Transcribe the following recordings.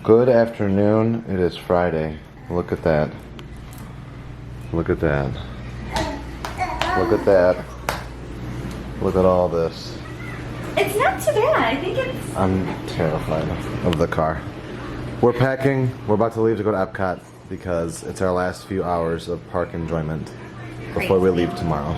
Good afternoon. It is Friday. Look at that. Look at that. Look at that. Look at all this. It's not too bad. I think it's... I'm terrified of the car. We're packing. We're about to leave to go to EPCOT because it's our last few hours of park enjoyment before we leave tomorrow.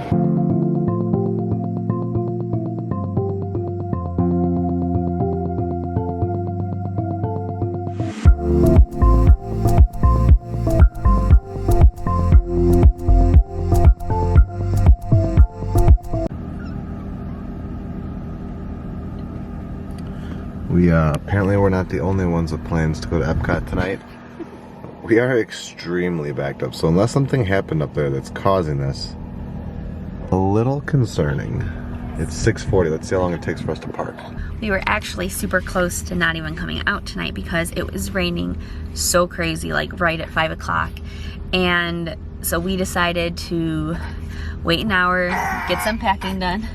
Apparently we're not the only ones with plans to go to EPCOT tonight. We are extremely backed up, so unless something happened up there that's causing this, a little concerning. It's 6:40, let's see how long it takes for us to park. We were actually super close to not even coming out tonight because it was raining so crazy, like right at 5 o'clock. And so we decided to wait an hour, get some packing done,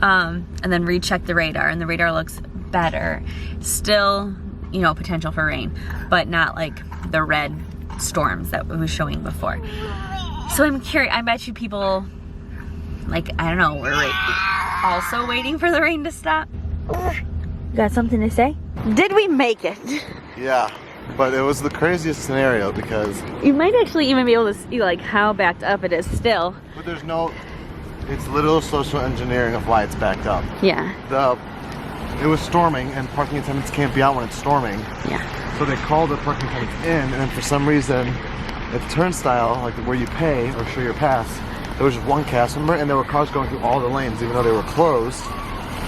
and then recheck the radar, and the radar looks better. Still, you know, potential for rain, but not like the red storms that it was showing before. So I'm curious, I bet you people, like, I don't know, we're also waiting for the rain to stop. You got something to say? Did we make it? Yeah, but it was the craziest scenario because... You might actually even be able to see like how backed up it is still. But there's no... It's literal social engineering of why it's backed up. Yeah. It was storming, and parking attendants can't be out when it's storming. Yeah. So they called the parking attendants in, and then for some reason, at the turnstile, like where you pay or show your pass, there was just one cast member, and there were cars going through all the lanes, even though they were closed.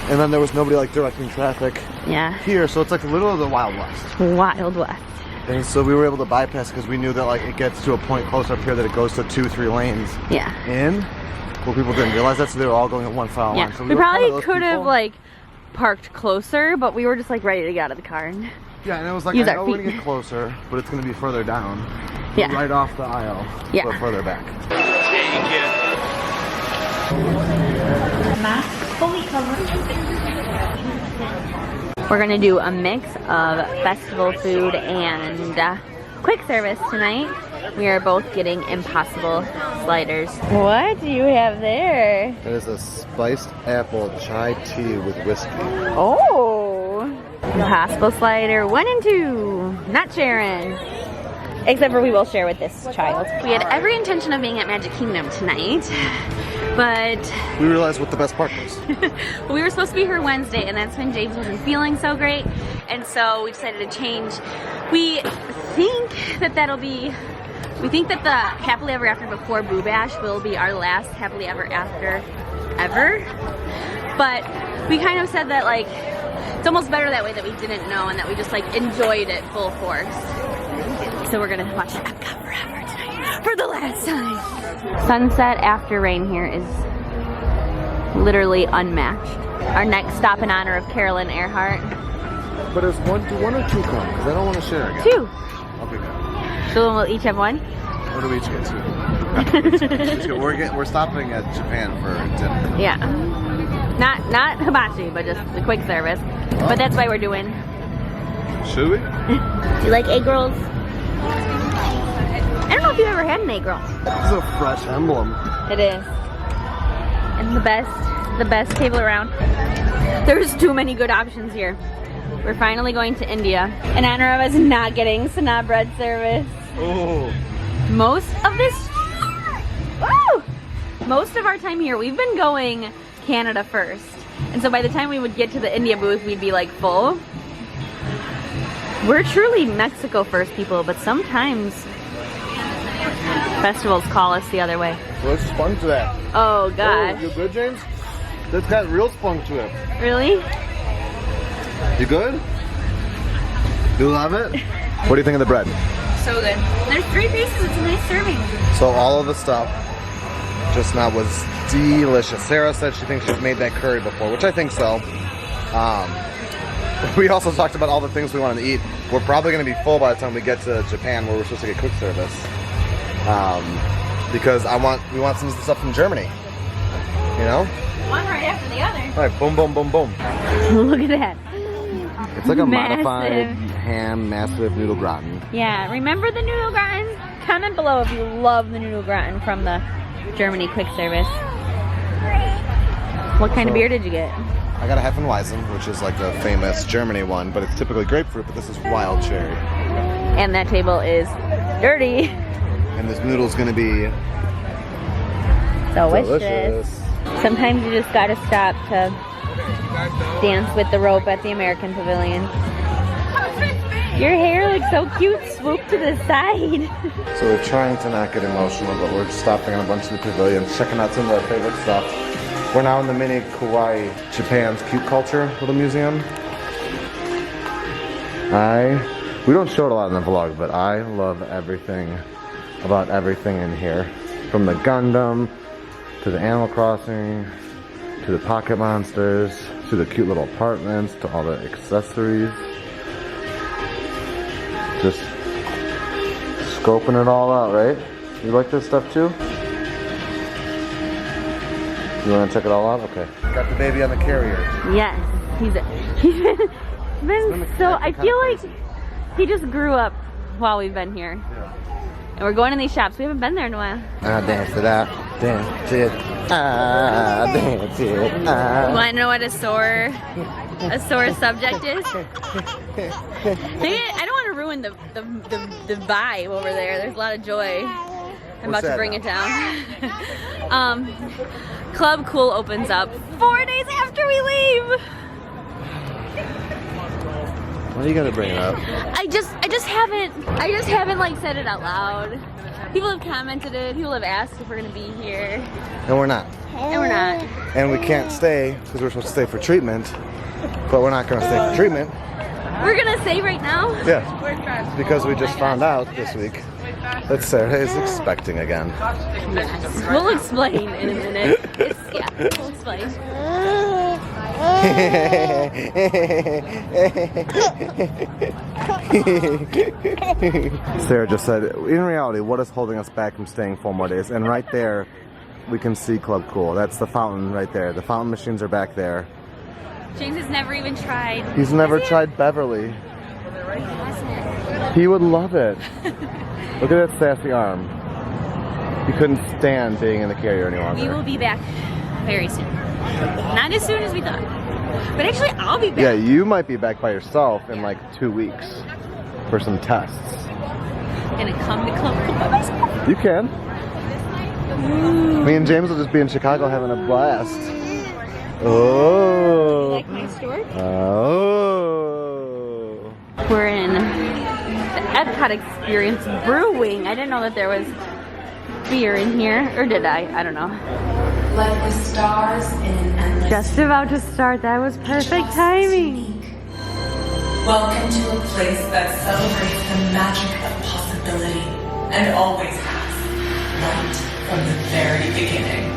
And then there was nobody like directing traffic. Yeah. Here, so it's like literally the Wild West. Wild West. And so we were able to bypass because we knew that like it gets to a point close up here that it goes to 2-3 lanes. Yeah. In. Well, people didn't realize that, so they were all going at one file line. So we probably could have like parked closer, but we were just like ready to get out of the car. And yeah, and it was like, I know we're gonna get closer, but it's gonna be further down. Yeah. Right off the aisle. Yeah. But further back. Mask fully covered. We're gonna do a mix of festival food and quick service tonight. We are both getting Impossible sliders. What do you have there? That is a spiced apple chai tea with whiskey. Oh! Impossible slider 1 and 2. Not sharing. Except for we will share with this child. We had every intention of being at Magic Kingdom tonight, but... We realized what the best part was. We were supposed to be here Wednesday, and that's when James wasn't feeling so great, and so we decided to change. We think that that'll be... We think that the Happily Ever After Before Boo Bash will be our last Happily Ever After ever. But we kind of said that like, it's almost better that way that we didn't know and that we just like enjoyed it full force. So we're gonna watch EPCOT forever tonight for the last time. Sunset after rain here is literally unmatched. Our next stop in honor of Carolyn Earhart. But it's one or two come, because I don't want to share again. 2. Okay, good. So then we'll each have 1? Or do we each get 2? We're stopping at Japan for dinner. Yeah. Not hibachi, but just the quick service. Oh. But that's why we're doing. Should we? Do you like egg rolls? I don't know if you've ever had an egg roll. This is a fresh emblem. It is. And the best table around. There's too many good options here. We're finally going to India in honor of us not getting Sanaa bread service. Oh. Most of our time here, we've been going Canada first. And so by the time we would get to the India booth, we'd be like full. We're truly Mexico first people, but sometimes festivals call us the other way. What's spunk to that? Oh gosh. Oh, you good, James? That's got real spunk to it. Really? You good? You love it? What do you think of the bread? So good. There's 3 pieces, it's a nice serving. So all of the stuff just now was delicious. Sarah said she thinks she's made that curry before, which I think so. We also talked about all the things we wanted to eat. We're probably going to be full by the time we get to Japan, where we're supposed to get quick service. Because we want some of the stuff from Germany. You know? One right after the other. All right, boom, boom, boom, boom. Look at that. It's like a Massive. modified ham massive noodle gratin. Yeah, remember the noodle gratin? Comment below if you love the noodle gratin from the Germany quick service. What kind of beer did you get? I got a Hefeweizen, which is like the famous Germany one, but it's typically grapefruit, but this is wild cherry. And that table is dirty. And this noodle's gonna be delicious. Sometimes you just gotta stop to dance with the rope at the American Pavilion. Your hair looks so cute, swoop to the side. So we're trying to not get emotional, but we're stopping on a bunch of the pavilions, checking out some of our favorite stuff. We're now in the mini Kawaii, Japan's cute culture little museum. We don't show it a lot in the vlog, but I love everything about everything in here. From the Gundam, to the Animal Crossing, to the Pocket Monsters, to the cute little apartments, to all the accessories. Just scoping it all out, right? You like this stuff too? You want to check it all out? Okay. Got the baby on the carrier. Yes, he's been so. I feel like he just grew up while we've been here. Yeah. And we're going in these shops. We haven't been there in a while. Dance to that. Dance it. Dance it. You want to know what a sore subject is? I don't want to ruin the vibe over there. There's a lot of joy. I'm about to bring it down. Club Cool opens up 4 days after we leave. Why are you gonna bring it up? I just haven't like said it out loud. People have commented it. People have asked if we're gonna be here. And we're not. And we're not. And we can't stay because we're supposed to stay for treatment. But we're not gonna stay for treatment. We're gonna say right now. Yeah. Because we just found out this week that Sarah is expecting again. Yes. We'll explain in a minute. We'll explain. Sarah just said, in reality, what is holding us back from staying 4 more days? And right there, we can see Club Cool. That's the fountain right there. The fountain machines are back there. James has never even tried. He's never tried Beverly. He would love it. Look at that sassy arm. He couldn't stand being in the carrier any longer. We will be back very soon. Not as soon as we thought. But actually, I'll be back. Yeah, you might be back by yourself in like 2 weeks for some tests. Gonna come to Club Cool by myself. You can. Me and James will just be in Chicago having a blast. Oh. You like my store? Oh. We're in the EPCOT Experience Brewing. I didn't know that there was beer in here. Or did I? I don't know. Like the stars in an endless. Just about to start. That was perfect timing. Welcome to a place that celebrates the magic of possibility and always has, right from the very beginning.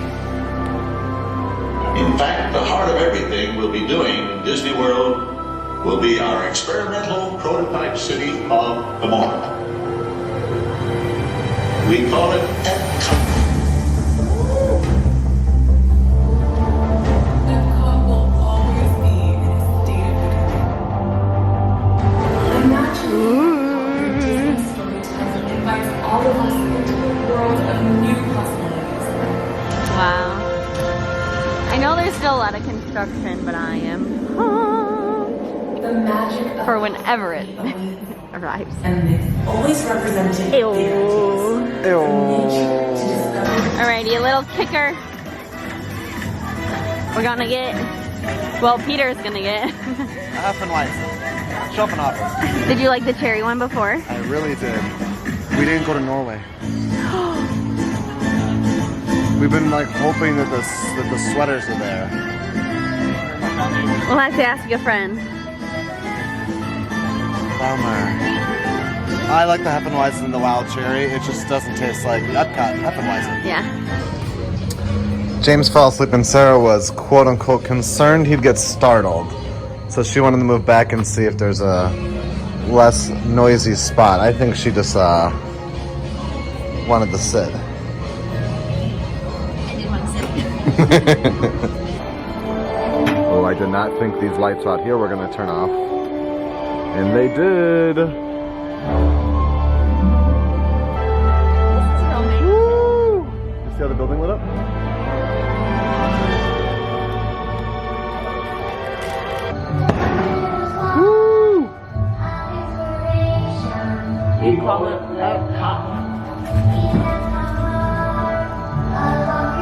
In fact, the heart of everything we'll be doing in Disney World will be our experimental prototype city of tomorrow. We call it EPCOT. EPCOT will always be in a state of imagine Disney storytelling invites all of us into a world of new possibilities. Wow. I know there's still a lot of construction, but I am pumped The magic of for whenever it arrives. and myth always represented Ew. Alrighty, a little kicker. We're gonna get, well, Peter's gonna get. Hefeweizen. Schopenhauer. Did you like the cherry one before? I really did. We didn't go to Norway. We've been like hoping that the sweaters are there. We'll have to ask a friend. Bummer. I like the Hefeweizen and the wild cherry. It just doesn't taste like Epcot Hefeweizen. Yeah. James fell asleep and Sarah was quote unquote concerned he'd get startled. So she wanted to move back and see if there's a less noisy spot. I think she just wanted to sit. Oh, I did not think these lights out here were going to turn off. And they did. Woo! You see how the building lit up? Woo! We call it EPCOT.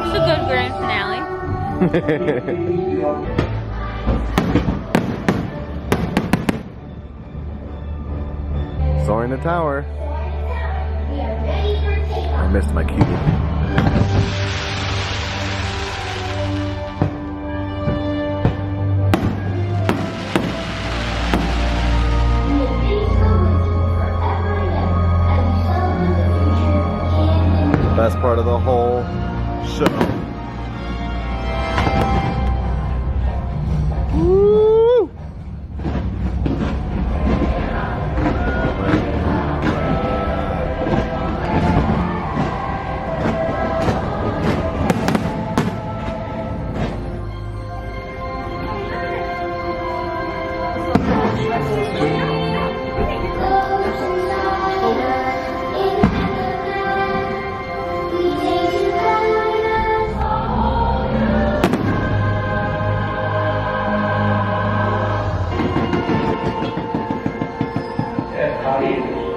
It's a good grand finale. Soaring the tower. I missed my cue. Best part of the whole show. Woo!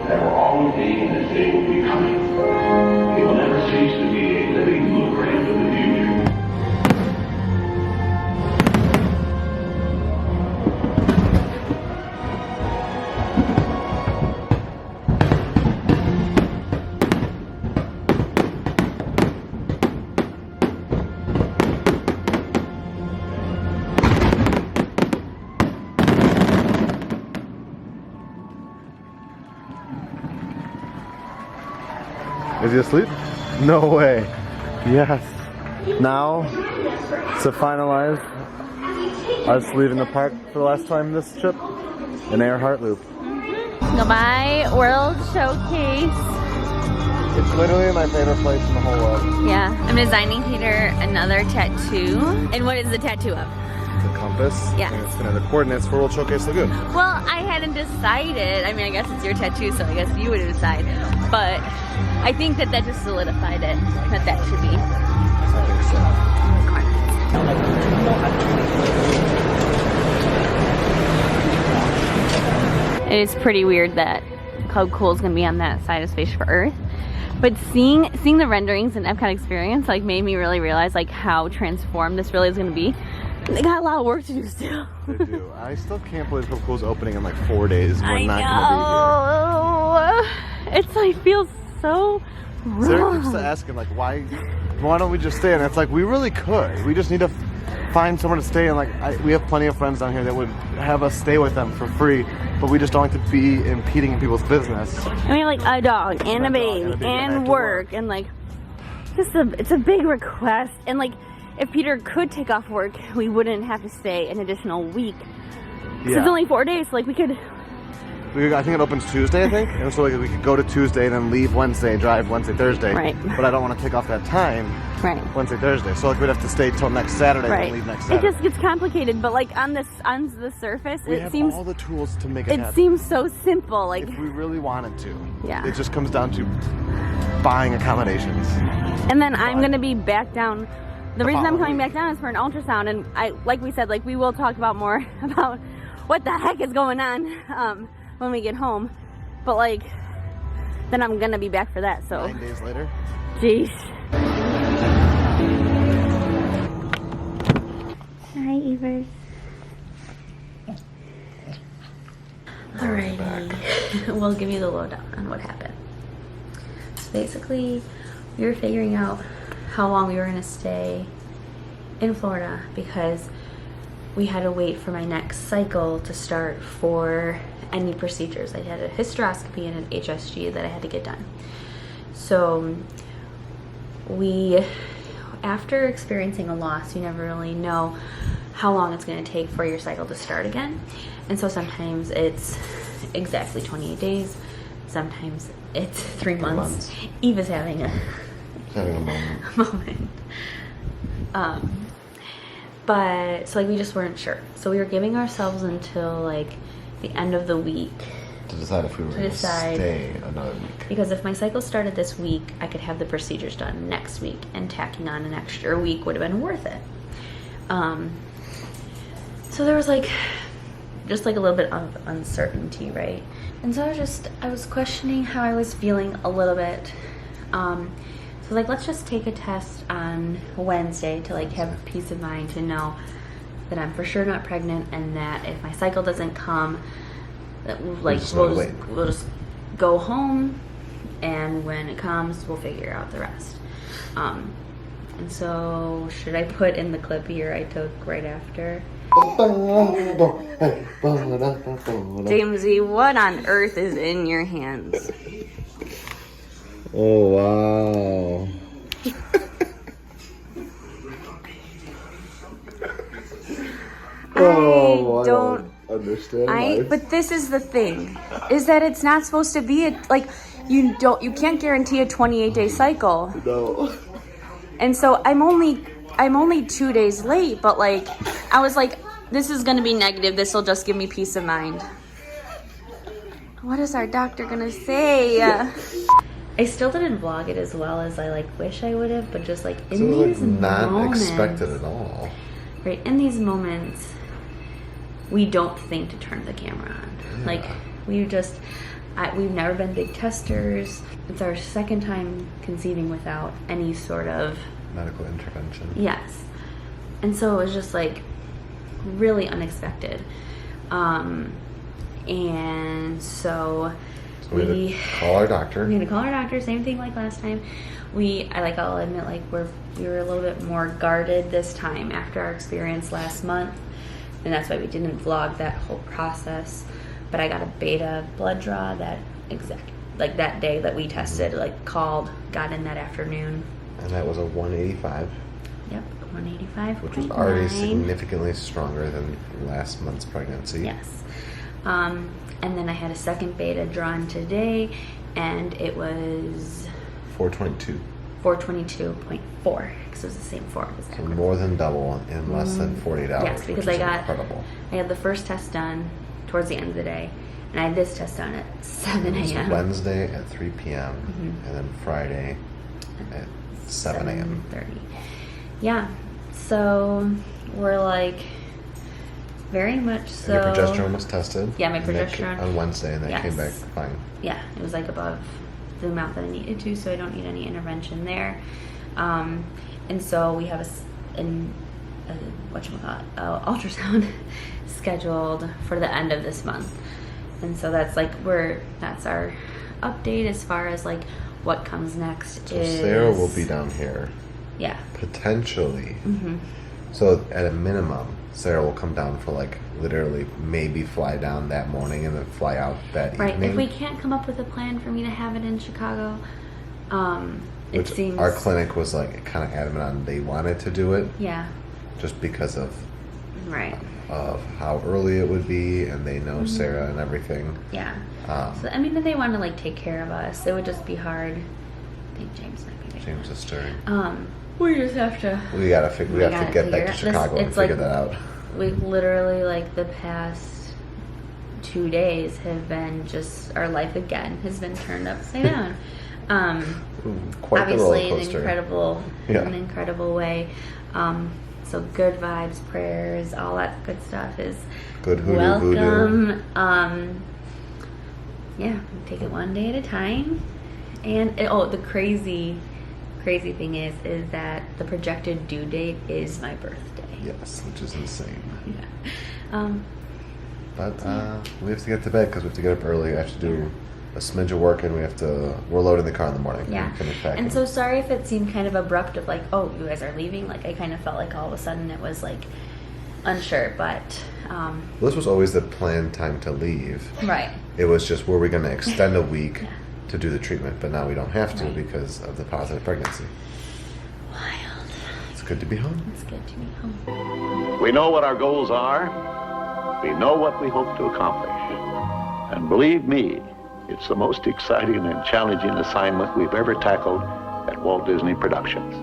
That will always be and this day will be coming. It will never cease to be a living blueprint of the future. Is he asleep? No way. Yes. Now, to finalize us leaving the park for the last time this trip, an Earhart Loop. Goodbye, World Showcase. It's literally my favorite place in the whole world. Yeah, I'm designing Peter another tattoo. And what is the tattoo of? It's a compass. Yeah. And it's gonna have the coordinates for World Showcase Lagoon. Well, I hadn't decided. I mean, I guess it's your tattoo, so I guess you would decide. But I think that just solidified it, that should be. It is pretty weird that Cloud Cool is going to be on that side of Space for Earth. But seeing the renderings in EPCOT Experience like made me really realize like how transformed this really is going to be. They got a lot of work to do still. They do. I still can't believe Cloud Cool's opening in like 4 days. We're I not know. It's like feels so wrong. Sarah keeps asking like, why don't we just stay? And it's like we really could. We just need to find somewhere to stay. And like we have plenty of friends down here that would have us stay with them for free, but we just don't like to be impeding in people's business. I mean, like a dog and a baby and work and like it's a big request. And like if Peter could take off work, we wouldn't have to stay an additional week. Yeah. It's only 4 days, so like we could. I think it opens Tuesday, I think. And so like, we could go to Tuesday and then leave Wednesday, drive Wednesday, Thursday. Right. But I don't want to take off that time. Right. Wednesday, Thursday. So like we'd have to stay till next Saturday and leave next Saturday. It just gets complicated, but like on the surface, it seems all the tools to make it happen. It seems so simple. Like if we really wanted to. Yeah. It just comes down to buying accommodations. And then I'm gonna be back down. The reason I'm coming back down is for an ultrasound, and like we said, like we will talk about more about what the heck is going on when we get home. But like, then I'm gonna be back for that. So 9 days later. Jeez. Hi, Evers. Alrighty, we'll give you the lowdown on what happened. So basically, we were figuring out how long we were gonna stay in Florida because we had to wait for my next cycle to start for any procedures. I had a hysteroscopy and an HSG that I had to get done. So after experiencing a loss, you never really know how long it's going to take for your cycle to start again. And so sometimes it's exactly 28 days, sometimes it's 3 months. Eva's having a moment. But so like we just weren't sure. So we were giving ourselves until like the end of the week. To decide if we were going to decide. stay another week. Because if my cycle started this week, I could have the procedures done next week, and tacking on an extra week would have been worth it. So there was just like a little bit of uncertainty, right? And so I was questioning how I was feeling a little bit. So like, let's just take a test on Wednesday to like have peace of mind to know that I'm for sure not pregnant, and that if my cycle doesn't come, that we'll just go home, and when it comes, we'll figure out the rest. And so, should I put in the clip here I took right after? Jamesy, what on earth is in your hands? Oh, wow. I don't understand. but this is the thing, is that it's not supposed to be you can't guarantee a 28-day cycle. No. And so I'm only 2 days late, but like, I was like, this is gonna be negative. This will just give me peace of mind. What is our doctor gonna say? I still didn't vlog it as well as I wish I would have, but just in these not moments, expected at all. right? In these moments, we don't think to turn the camera on. Yeah. We've never been big testers. It's our second time conceiving without any sort of Medical intervention. Yes. And so it was just really unexpected. And so we had to call our doctor. We had to call our doctor, same thing like last time. I'll admit, we were a little bit more guarded this time after our experience last month. And that's why we didn't vlog that whole process. But I got a beta blood draw that day that we tested, called, got in that afternoon. And that was a 185. Yep, 185. Which was already significantly stronger than last month's pregnancy. Yes. And then I had a second beta drawn today, and it was 422. 422.4, because it was the same 4. So more than double in less than 48 hours. Yes, because which is incredible. I had the first test done towards the end of the day, and I had this test done at 7 It was a.m. Wednesday at 3 p.m. And then Friday at 7 a.m. 7:30. Yeah, so we're very much so. And your progesterone was tested. Yeah, my progesterone. On Wednesday, and that came back fine. Yeah, it was above the amount that I needed to, so I don't need any intervention there. And so we have ultrasound scheduled for the end of this month. And so that's that's our update as far as what comes next. So Sarah will be down here. Yeah. Potentially. So at a minimum, Sarah will come down for literally maybe fly down that morning and then fly out that evening. Right. If we can't come up with a plan for me to have it in Chicago, it seems our clinic was kind of adamant on they wanted to do it. Yeah. Just because of of how early it would be, and they know Sarah and everything. Yeah. So if they want to take care of us, it would just be hard. I think James might be there. James is stirring. We just have to. We have to get back to Chicago and figure that out. We literally the past 2 days have been just our life again has been turned upside down. Quite obviously the roller coaster. an incredible way. So good vibes, prayers, all that good stuff is good hoodoo welcome. voodoo. Yeah, take it one day at a time. And the crazy thing is that the projected due date is my birthday. Yes, which is insane. Yeah. But we have to get to bed because we have to get up early. I have to do a smidge of work, and we're loading the car in the morning. Yeah. And finish packing. And so sorry if it seemed kind of abrupt of oh, you guys are leaving. I kind of felt all of a sudden it was unsure, but this was always the planned time to leave. right. It was just, were we going to extend a week to do the treatment, but now we don't have to because of the positive pregnancy. Wild. It's good to be home. It's good to be home. We know what our goals are. We know what we hope to accomplish. And believe me, it's the most exciting and challenging assignment we've ever tackled at Walt Disney Productions.